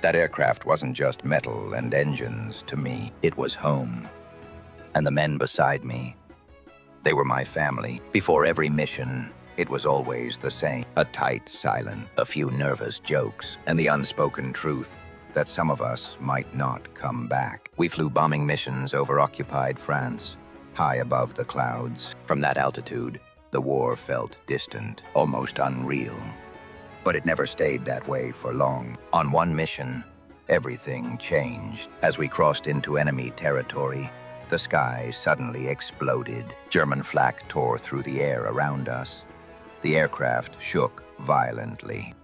That aircraft wasn't just metal and engines to me. It was home. And the men beside me, they were my family. Before every mission, it was always the same. A tight silence, a few nervous jokes, and the unspoken truth that some of us might not come back. We flew bombing missions over occupied France, high above the clouds. From that altitude, the war felt distant, almost unreal. But it never stayed that way for long. On one mission, everything changed. As we crossed into enemy territory, the sky suddenly exploded. German flak tore through the air around us. The aircraft shook violently.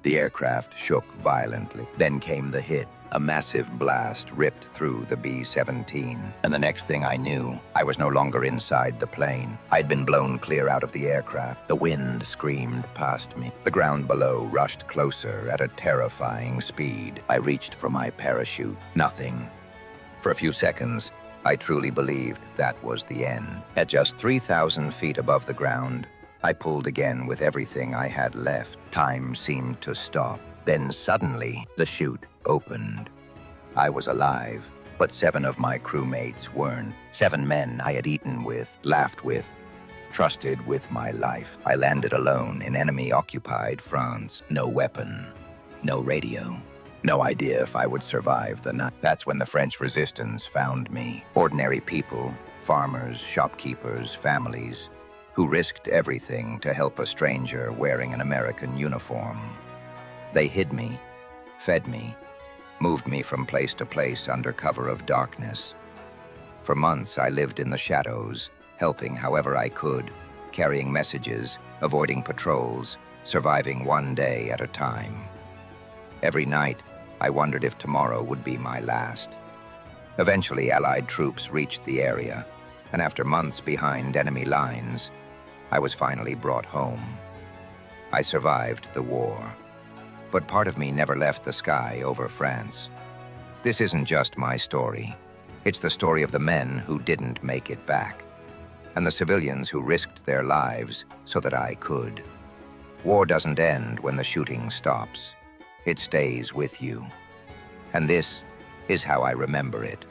Then came the hit. A massive blast ripped through the B-17. And the next thing I knew, I was no longer inside the plane. I'd been blown clear out of the aircraft. The wind screamed past me. The ground below rushed closer at a terrifying speed. I reached for my parachute. Nothing. For a few seconds, I truly believed that was the end. At just 3,000 feet above the ground, I pulled again with everything I had left. Time seemed to stop. Then suddenly, the chute opened. I was alive, but 7 of my crewmates weren't. 7 men I had eaten with, laughed with, trusted with my life. I landed alone in enemy-occupied France. No weapon, no radio, no idea if I would survive the night. That's when the French resistance found me. Ordinary people, farmers, shopkeepers, families, who risked everything to help a stranger wearing an American uniform. They hid me, fed me, moved me from place to place under cover of darkness. For months, I lived in the shadows, helping however I could, carrying messages, avoiding patrols, surviving one day at a time. Every night, I wondered if tomorrow would be my last. Eventually, Allied troops reached the area, and after months behind enemy lines, I was finally brought home. I survived the war. But part of me never left the sky over France. This isn't just my story. It's the story of the men who didn't make it back, and the civilians who risked their lives so that I could. War doesn't end when the shooting stops. It stays with you. And this is how I remember it.